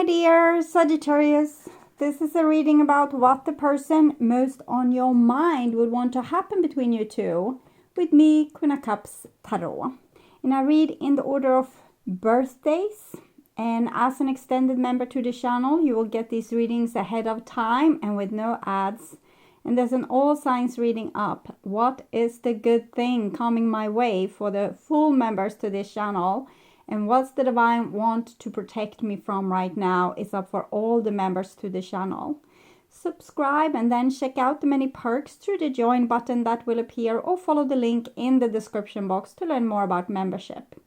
dear Sagittarius. This is a reading about what the person most on your mind would want to happen between you two with me, Queen of Cups Tarot. And I read in the order of birthdays. And as an extended member to the channel, you will get these readings ahead of time and with no ads. And there's an all signs reading up. What is the good thing coming my way for the full members to this channel? And what's the divine want to protect me from right now is up for all the members to the channel. Subscribe and then check out the many perks through the join button that will appear, or follow the link in the description box to learn more about membership.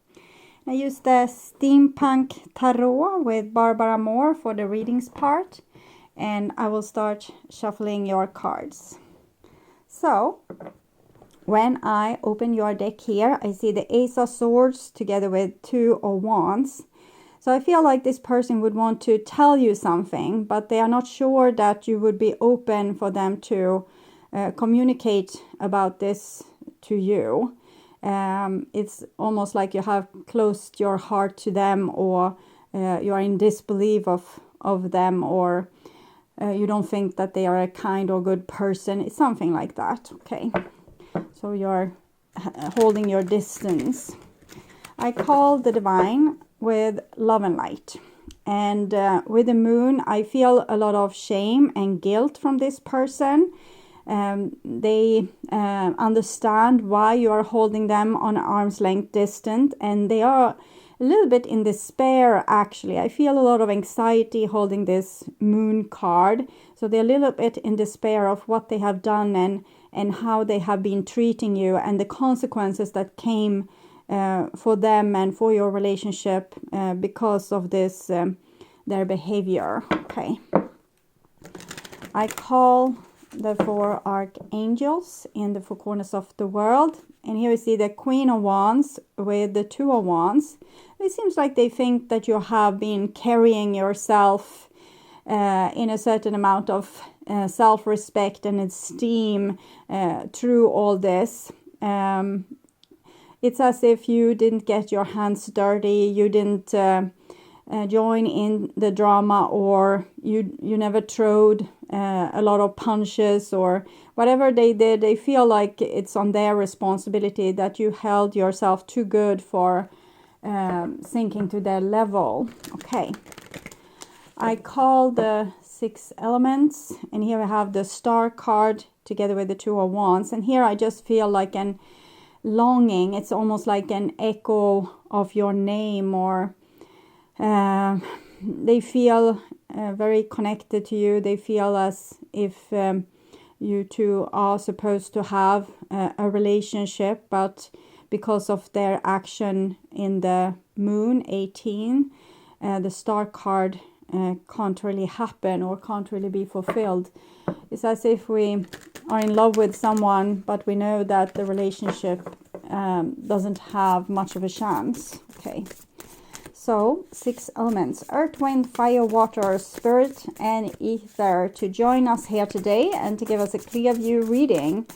I use the Steampunk Tarot with Barbara Moore for the readings part, and I will start shuffling your cards. So when I open your deck here, I see the Ace of Swords together with Two of Wands. So I feel like this person would want to tell you something, but they are not sure that you would be open for them to communicate about this to you. It's almost like you have closed your heart to them, or you are in disbelief of them, or you don't think that they are a kind or good person. It's something like that, okay? So you're holding your distance. I call the divine with love and light. And with the moon, I feel a lot of shame and guilt from this person. They understand why you are holding them on arm's length distance, and they are a little bit in despair, actually. I feel a lot of anxiety holding this moon card. So they're a little bit in despair of what they have done and how they have been treating you, and the consequences that came for them and for your relationship because of this, their behavior. Okay. I call the four archangels in the four corners of the world. And here we see the Queen of Wands with the Two of Wands. It seems like they think that you have been carrying yourself in a certain amount of self-respect and esteem through all this. It's as if you didn't get your hands dirty, you didn't join in the drama, or you never throwed a lot of punches, or whatever they did. They feel like it's on their responsibility, that you held yourself too good for sinking to their level. Okay. I call the six elements, and here I have the Star card together with the Two of Wands, and here I just feel like an longing. It's almost like an echo of your name, or they feel very connected to you. They feel as if you two are supposed to have a relationship, but because of their action in the moon 18, the Star card can't really happen, or can't really be fulfilled. It's as if we are in love with someone, but we know that the relationship doesn't have much of a chance. Okay. So, six elements: earth, wind, fire, water, spirit, and ether, to join us here today and to give us a clear view reading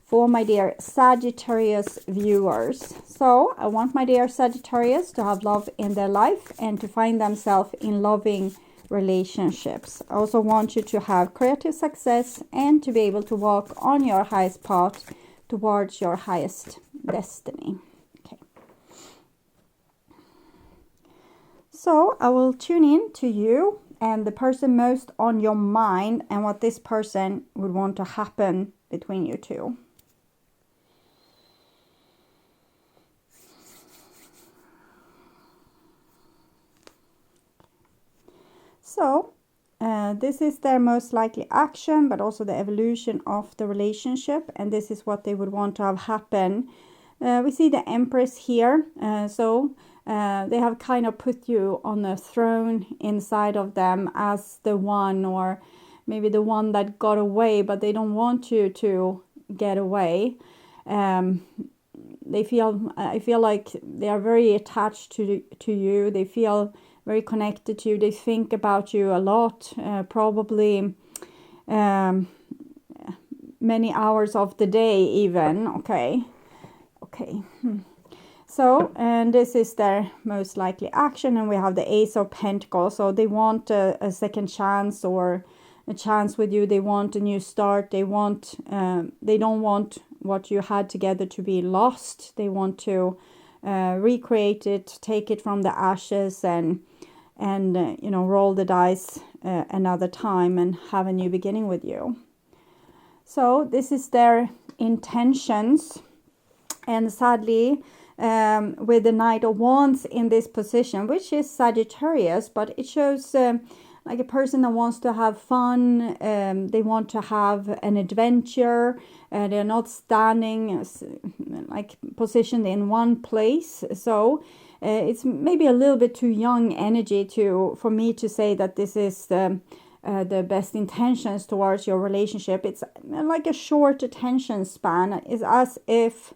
for my dear Sagittarius viewers. So, I want my dear Sagittarius to have love in their life and to find themselves in loving relationships. I also want you to have creative success and to be able to walk on your highest path towards your highest destiny. Okay. So I will tune in to you and the person most on your mind, and what this person would want to happen between you two. So this is their most likely action, but also the evolution of the relationship, and this is what they would want to have happen. We see the Empress here, so they have kind of put you on a throne inside of them as the one, or maybe the one that got away, but they don't want you to get away. I feel like they are very attached to you. They feel very connected to you. They think about you a lot, probably many hours of the day even. Okay. So, and this is their most likely action, and we have the Ace of Pentacles. So they want a second chance or a chance with you. They want a new start. They don't want what you had together to be lost. They want to recreate it, take it from the ashes, and roll the dice another time and have a new beginning with you. So this is their intentions, and sadly, with the Knight of Wands in this position, which is Sagittarius, but it shows like a person that wants to have fun. They want to have an adventure. They're not standing like positioned in one place. So it's maybe a little bit too young energy for me to say that this is the best intentions towards your relationship. It's like a short attention span. It's as if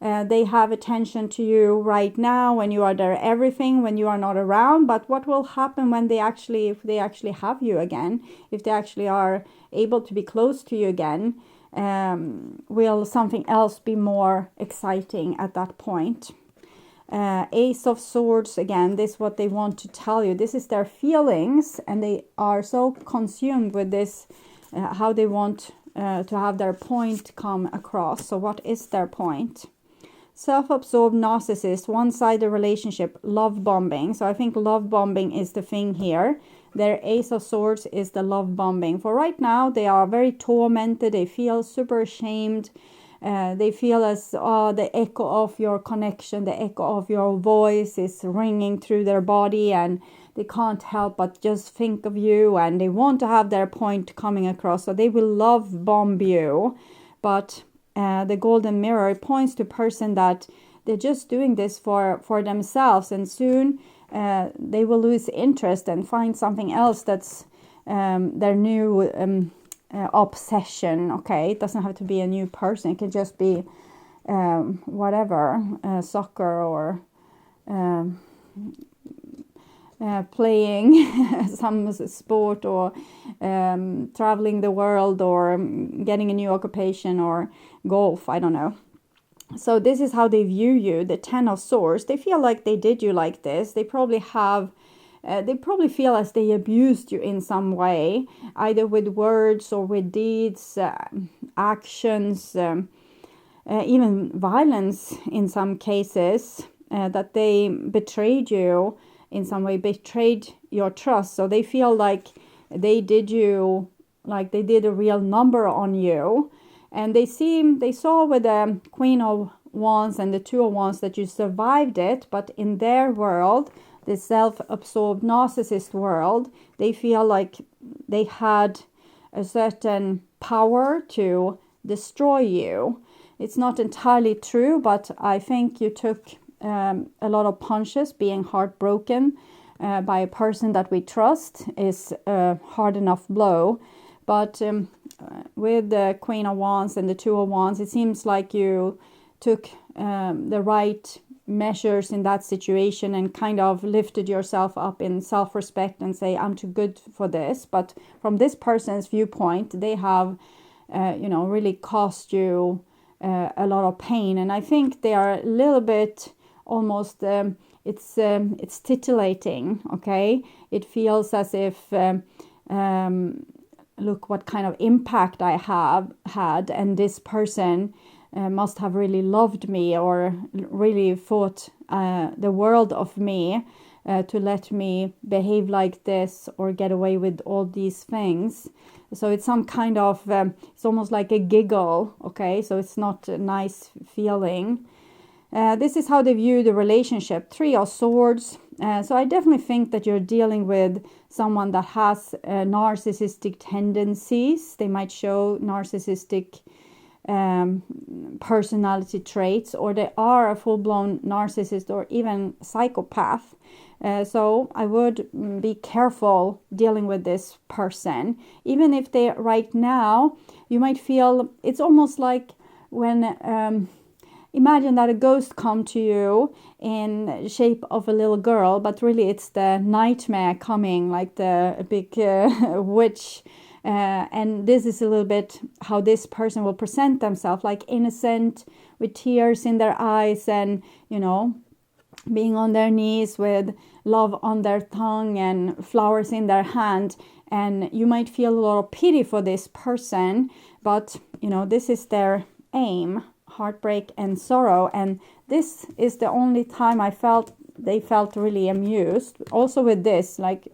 they have attention to you right now when you are their everything, when you are not around. But what will happen when if they actually have you again, if they actually are able to be close to you again, will something else be more exciting at that point? Ace of Swords, again, this is what they want to tell you. This is their feelings, and they are so consumed with this, how they want to have their point come across. So what is their point? Self-absorbed narcissist, one-sided relationship, love bombing. So I think love bombing is the thing here. Their Ace of Swords is the love bombing. For right now, they are very tormented. They feel super ashamed. They feel as the echo of your connection, the echo of your voice is ringing through their body, and they can't help but just think of you, and they want to have their point coming across. So they will love bomb you, but the golden mirror points to a person that they're just doing this for themselves, and soon they will lose interest and find something else that's their new obsession. Okay, it doesn't have to be a new person. It can just be whatever, soccer or playing some sport, or traveling the world, or getting a new occupation, or golf, I don't know. So this is how they view you, the Ten of Swords. They feel like they did you like this. They probably feel as they abused you in some way, either with words or with deeds, actions, even violence in some cases, that they betrayed you in some way, betrayed your trust. So they feel like they did you, like they did a real number on you. And they saw with the Queen of Wands and the Two of Wands that you survived it, but in their world, the self-absorbed narcissist world, they feel like they had a certain power to destroy you. It's not entirely true, but I think you took a lot of punches. Being heartbroken by a person that we trust is a hard enough blow. But with the Queen of Wands and the Two of Wands, it seems like you took the right measures in that situation and kind of lifted yourself up in self-respect and say, I'm too good for this. But from this person's viewpoint, they have really cost you a lot of pain. And I think they are a little bit almost it's titillating. Okay, it feels as if look what kind of impact I have had, and this person must have really loved me, or really thought the world of me to let me behave like this or get away with all these things. So it's some kind of, it's almost like a giggle, okay? So it's not a nice feeling. This is how they view the relationship. Three of Swords. So I definitely think that you're dealing with someone that has narcissistic tendencies. They might show narcissistic personality traits, or they are a full-blown narcissist or even psychopath. So I would be careful dealing with this person. Even if they right now, you might feel, it's almost like when imagine that a ghost come to you in shape of a little girl, but really it's the nightmare coming, like the big witch. And this is a little bit how this person will present themselves, like innocent, with tears in their eyes and, being on their knees with love on their tongue and flowers in their hand. And you might feel a lot of pity for this person, but, this is their aim, heartbreak and sorrow. And this is the only time they felt really amused. Also with this, like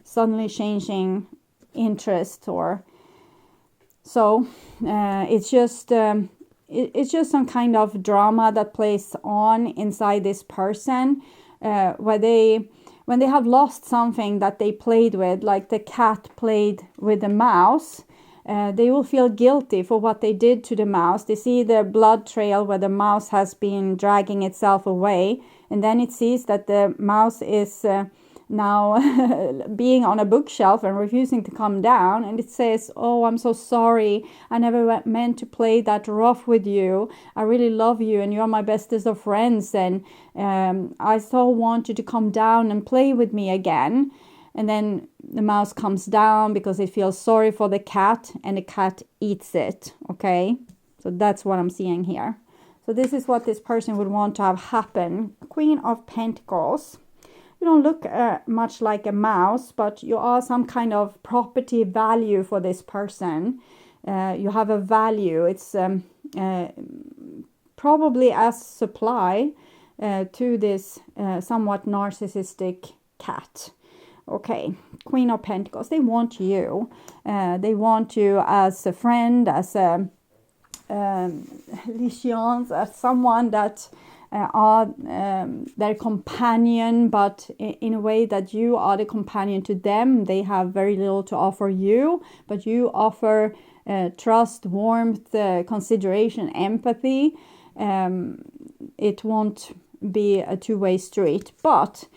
suddenly changing interest or so. It's just some kind of drama that plays on inside this person, when they have lost something that they played with, like the cat played with the mouse. They will feel guilty for what they did to the mouse. They see the blood trail where the mouse has been dragging itself away, and then it sees that the mouse is now being on a bookshelf and refusing to come down, and it says, "Oh, I'm so sorry. I never meant to play that rough with you. I really love you and you're my bestest of friends, and I so want you to come down and play with me again." And then the mouse comes down because it feels sorry for the cat, and the cat eats it. Okay, so that's what I'm seeing here. So this is what this person would want to have happen. Queen of Pentacles. You don't look much like a mouse, but you are some kind of property value for this person. You have a value. It's probably as supply to this somewhat narcissistic cat. Okay, Queen of Pentacles. They want you. They want you as a friend, as a Lycians, as someone that are their companion, but in a way that you are the companion to them. They have very little to offer you, but you offer trust, warmth, consideration, empathy. It won't be a two-way street. But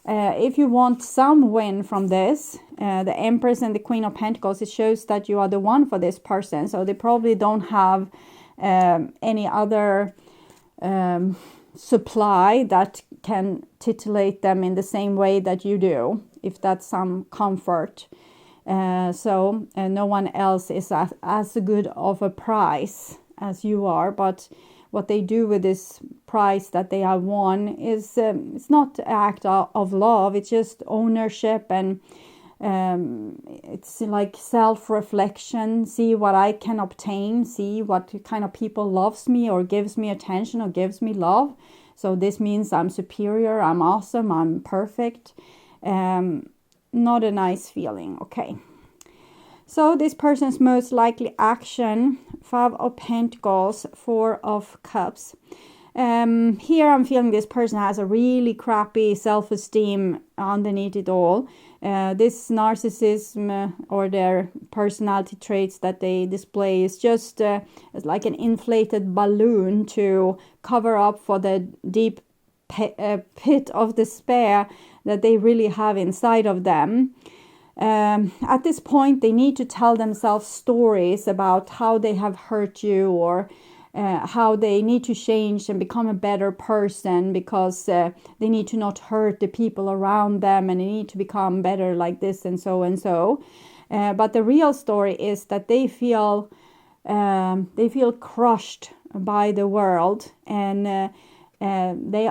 if you want some win from this, the Empress and the Queen of Pentacles, it shows that you are the one for this person. So they probably don't have any other supply that can titillate them in the same way that you do, if that's some comfort. So no one else is as good of a prize as you are, but what they do with this prize that they have won is it's not an act of love. It's just ownership, and it's like self-reflection. See what I can obtain, see what kind of people loves me or gives me attention or gives me love. So this means I'm superior, I'm awesome, I'm perfect. Not a nice feeling. Okay, so this person's most likely action: 5 of Pentacles, 4 of Cups. Here I'm feeling this person has a really crappy self-esteem underneath it all. This narcissism or their personality traits that they display is just it's like an inflated balloon to cover up for the deep pit of despair that they really have inside of them. At this point, they need to tell themselves stories about how they have hurt you, or how they need to change and become a better person, because they need to not hurt the people around them, and they need to become better like this and so and so. But the real story is that they feel crushed by the world, and they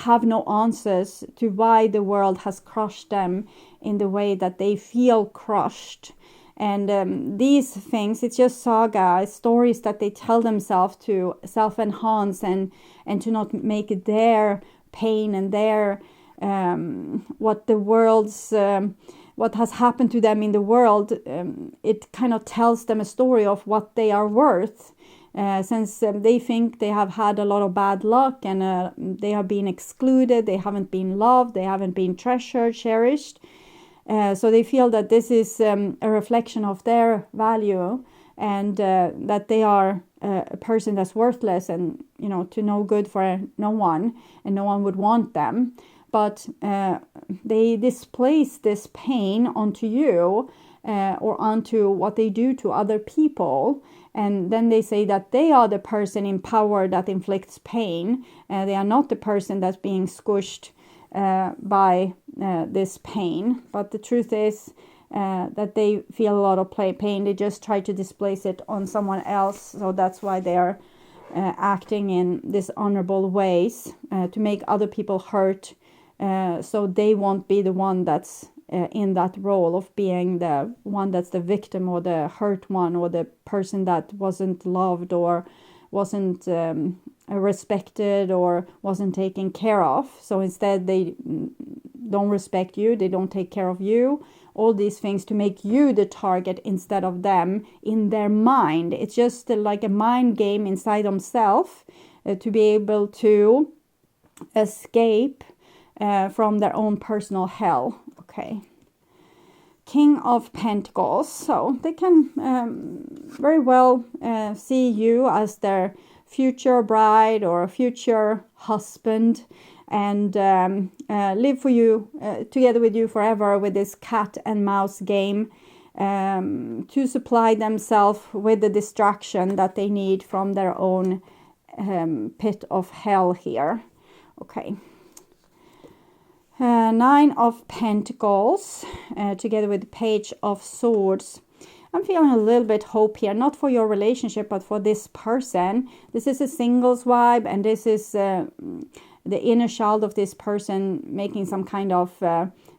have no answers to why the world has crushed them in the way that they feel crushed. And these things, it's just saga, stories that they tell themselves to self-enhance and to not make their pain and their what has happened to them in the world. It kind of tells them a story of what they are worth. Since they think they have had a lot of bad luck, and they have been excluded, they haven't been loved, they haven't been treasured, cherished. So they feel that this is a reflection of their value, and that they are a person that's worthless and, to no good for no one, and no one would want them. But they displace this pain onto you, or onto what they do to other people. And then they say that they are the person in power that inflicts pain. They are not the person that's being squished by this pain. But the truth is, that they feel a lot of pain. They just try to displace it on someone else. So that's why they are acting in dishonorable ways to make other people hurt. So they won't be the one that's in that role of being the one that's the victim or the hurt one or the person that wasn't loved or wasn't respected or wasn't taken care of. So instead they don't respect you, they don't take care of you, all these things to make you the target instead of them in their mind. It's just like a mind game inside themselves to be able to escape from their own personal hell. Okay. King of Pentacles. So they can very well see you as their future bride or future husband and live for you, together with you forever with this cat and mouse game to supply themselves with the distraction that they need from their own pit of hell here. Okay. Nine of Pentacles together with Page of Swords. I'm feeling a little bit hope here, not for your relationship, but for this person. This is a singles vibe, and this is the inner child of this person making some kind of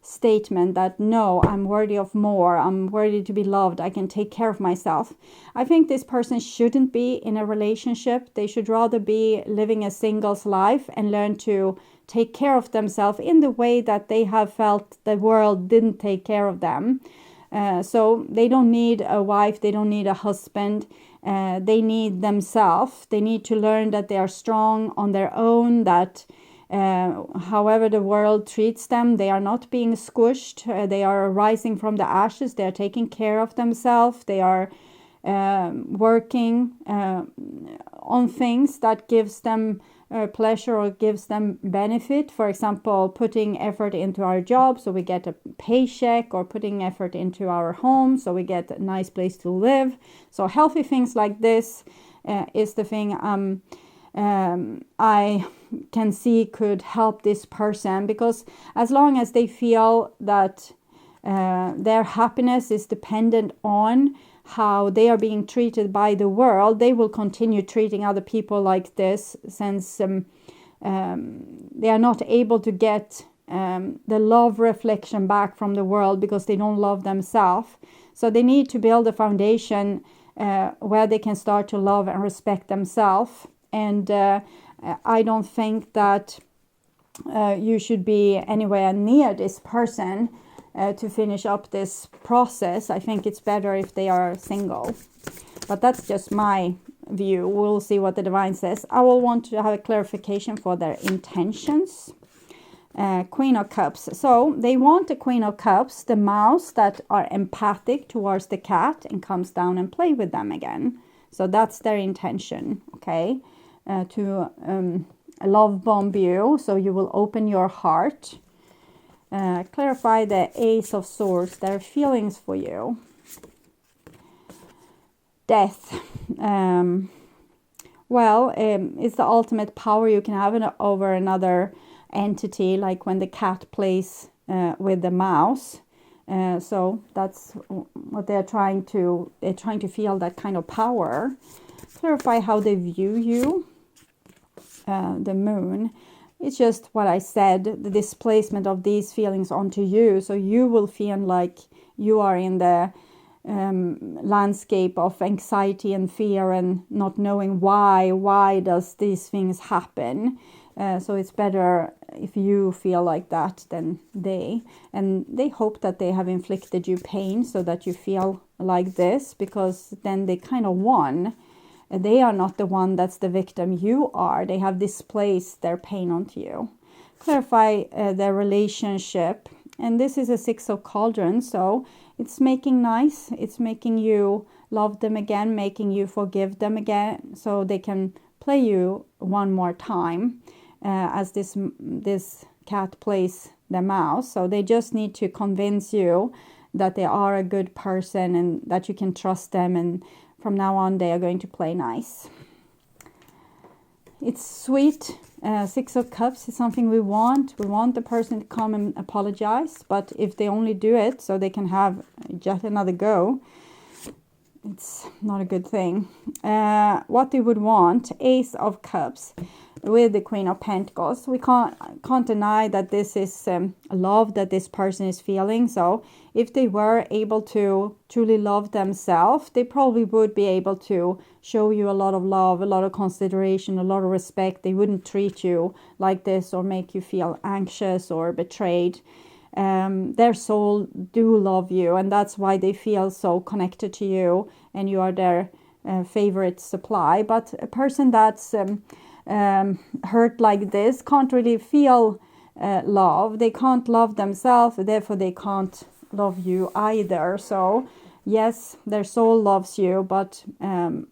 statement that, no, I'm worthy of more. I'm worthy to be loved. I can take care of myself. I think this person shouldn't be in a relationship. They should rather be living a singles life and learn to take care of themselves in the way that they have felt the world didn't take care of them. So they don't need a wife, they don't need a husband, they need themselves. They need to learn that they are strong on their own, that however the world treats them, they are not being squished, they are rising from the ashes, they are taking care of themselves, they are working on things that gives them pleasure or gives them benefit. For example, putting effort into our job so we get a paycheck, or putting effort into our home so we get a nice place to live. So healthy things like this is the thing I can see could help this person, because as long as they feel that their happiness is dependent on how they are being treated by the world, they will continue treating other people like this, since they are not able to get the love reflection back from the world because they don't love themselves. So they need to build a foundation where they can start to love and respect themselves. And I don't think that you should be anywhere near this person to finish up this process. I think it's better if they are single. But that's just my view. We'll see what the divine says. I will want to have a clarification for their intentions. Queen of Cups. So they want the Queen of Cups, the mouse that are empathic towards the cat and comes down and play with them again. So that's their intention, okay? To love bomb you, so you will open your heart. Clarify the Ace of Swords, their feelings for you. Death. It's the ultimate power you can have over another entity, like when the cat plays with the mouse. So that's what they're trying to feel, that kind of power. Clarify how they view you. The Moon. It's just what I said, the displacement of these feelings onto you. So you will feel like you are in the landscape of anxiety and fear and not knowing why does these things happen. So it's better if you feel like that than they. And they hope that they have inflicted you pain so that you feel like this, because then they kind of won. They are not the one that's the victim. You are. They have displaced their pain onto you. Clarify their relationship. And this is a Six of Cauldrons. So it's making nice. It's making you love them again. Making you forgive them again. So they can play you one more time. As this cat plays the mouse. So they just need to convince you that they are a good person and that you can trust them, and from now on they are going to play nice. It's sweet Six of Cups is something we want. We want the person to come and apologize. But if they only do it so they can have just another go, it's not a good thing. What they would want, Ace of Cups with the Queen of Pentacles. We can't deny that this is love that this person is feeling. So if they were able to truly love themselves, they probably would be able to show you a lot of love, a lot of consideration, a lot of respect. They wouldn't treat you like this or make you feel anxious or betrayed. Their soul do love you, and that's why they feel so connected to you, and you are their favorite supply. But a person that's hurt like this can't really feel love. They can't love themselves, therefore they can't love you either. So yes, their soul loves you, but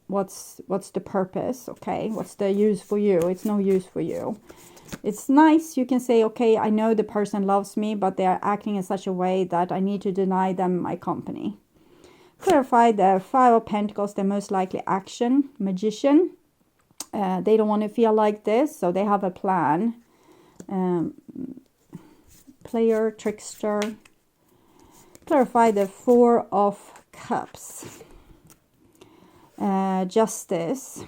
what's the purpose? Okay, what's the use for you? It's no use for you. It's nice, you can say, okay, I know the person loves me, but they are acting in such a way that I need to deny them my company. Clarify the Five of Pentacles, the most likely action, Magician. They don't want to feel like this, so they have a plan. Player, Trickster. Clarify the Four of Cups. Justice.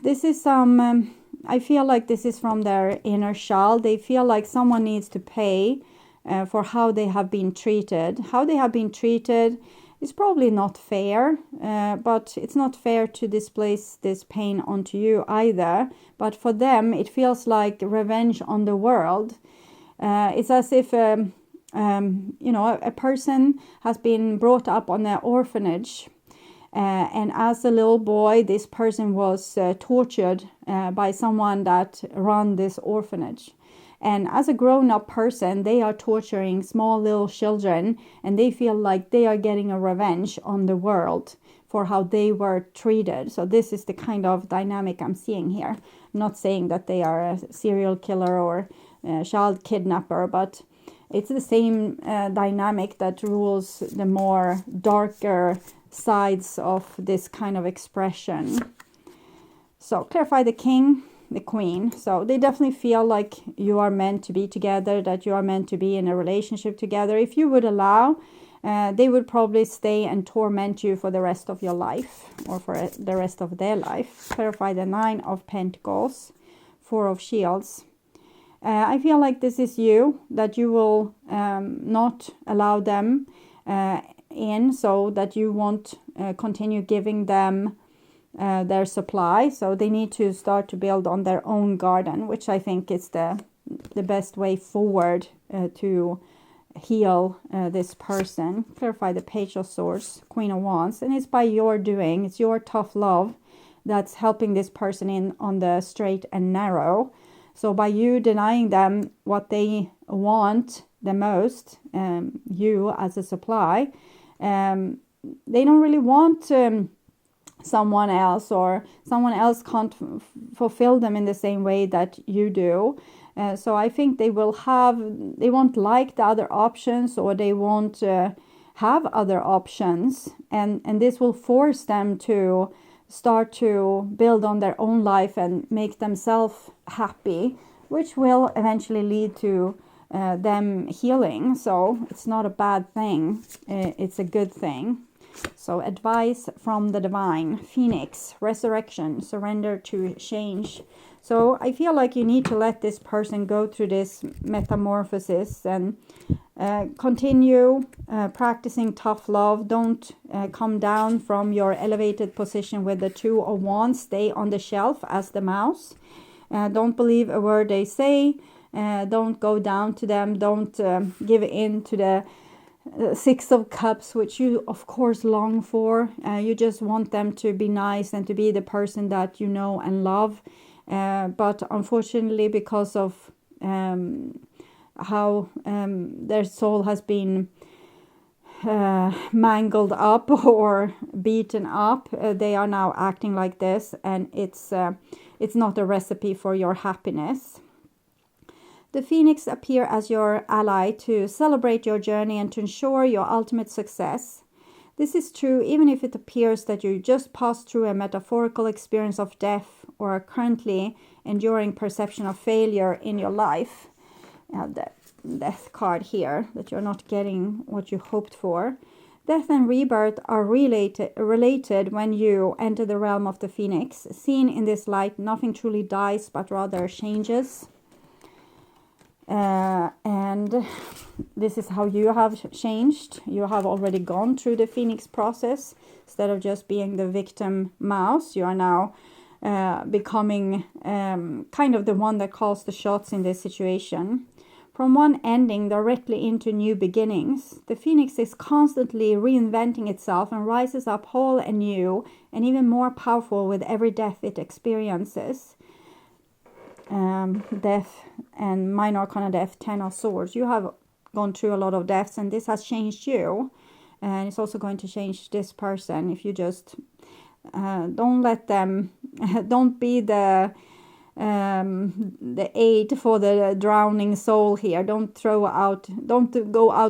This is some... I feel like this is from their inner child. They feel like someone needs to pay for how they have been treated. How they have been treated is probably not fair, but it's not fair to displace this pain onto you either. But for them, it feels like revenge on the world. It's as if, a person has been brought up on an orphanage. And as a little boy, this person was tortured by someone that ran this orphanage. And as a grown-up person, they are torturing small little children, and they feel like they are getting a revenge on the world for how they were treated. So this is the kind of dynamic I'm seeing here. I'm not saying that they are a serial killer or a child kidnapper, but it's the same dynamic that rules the more darker sides of this kind of expression. So clarify the King, the Queen. So they definitely feel like you are meant to be together, that you are meant to be in a relationship together. If you would allow, they would probably stay and torment you for the rest of your life, or for the rest of their life. Clarify the Nine of Pentacles, Four of Shields. I feel like this is you, that you will not allow them in, so that you won't continue giving them their supply. So they need to start to build on their own garden, which I think is the best way forward to heal this person. Clarify the Page of Swords, Queen of Wands, and it's by your doing. It's your tough love that's helping this person in on the straight and narrow. So by you denying them what they want the most, you as a supply, they don't really want someone else, or someone else can't fulfill them in the same way that you do. So I think they won't like the other options, or they won't have other options, and this will force them to start to build on their own life and make themselves happy, which will eventually lead to them healing. So it's not a bad thing, it's a good thing. So advice from the divine, Phoenix, resurrection, surrender to change. So I feel like you need to let this person go through this metamorphosis and continue practicing tough love. Don't come down from your elevated position with the Two of Wands. Stay on the shelf as the mouse. Don't believe a word they say. Don't go down to them. Don't give in to the Six of Cups, which you of course long for. You just want them to be nice and to be the person that you know and love. But unfortunately, because of how their soul has been mangled up or beaten up, they are now acting like this, and it's not a recipe for your happiness. The Phoenix appear as your ally to celebrate your journey and to ensure your ultimate success. This is true even if it appears that you just passed through a metaphorical experience of death or are currently enduring perception of failure in your life. You have the death card here, that you're not getting what you hoped for. Death and rebirth are related when you enter the realm of the phoenix. Seen in this light, nothing truly dies, but rather changes. And this is how you have changed. You have already gone through the phoenix process. Instead of just being the victim mouse, you are now becoming kind of the one that calls the shots in this situation. From one ending directly into new beginnings, the phoenix is constantly reinventing itself and rises up whole and new and even more powerful with every death it experiences. Death and minor arcana death, 10 of swords. You have gone through a lot of deaths and this has changed you. And it's also going to change this person if you just don't let them, don't be the aid for the drowning soul here. Don't go out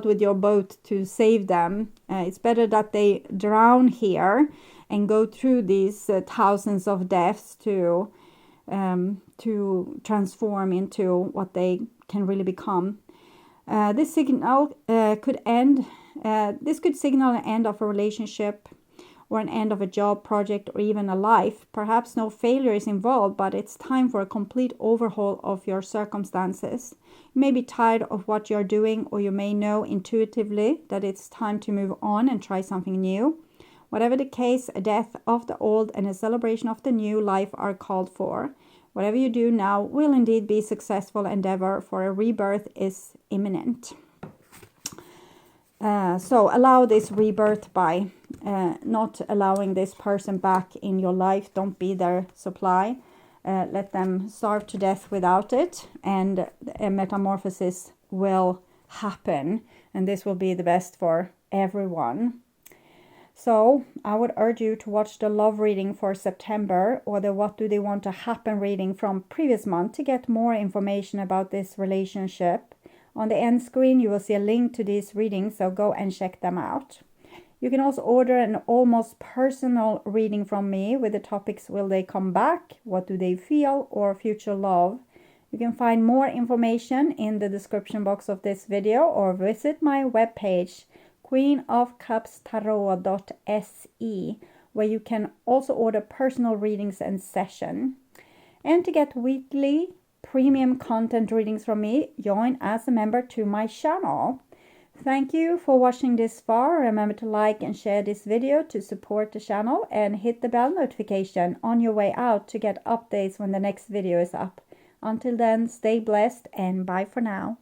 with your boat to save them. It's better that they drown here and go through these thousands of deaths to transform into what they can really become. This signal could end. This could signal an end of a relationship, or an end of a job, project, or even a life. Perhaps no failure is involved, but it's time for a complete overhaul of your circumstances. You may be tired of what you're doing, or you may know intuitively that it's time to move on and try something new. Whatever the case, a death of the old and a celebration of the new life are called for. Whatever you do now will indeed be a successful endeavor, for a rebirth is imminent. So allow this rebirth by not allowing this person back in your life. Don't be their supply. Let them starve to death without it, and a metamorphosis will happen, and this will be the best for everyone. So I would urge you to watch the love reading for September, or the what do they want to happen reading from previous month, to get more information about this relationship. On the end screen, you will see a link to these readings, so go and check them out. You can also order an almost personal reading from me with the topics Will They Come Back, What Do They Feel, or Future Love. You can find more information in the description box of this video, or visit my webpage, queenofcupstarot.se, where you can also order personal readings and session. And to get weekly premium content readings from me, join as a member to my channel. Thank you for watching this far. Remember to like and share this video to support the channel, and hit the bell notification on your way out to get updates when the next video is up. Until then, stay blessed and bye for now.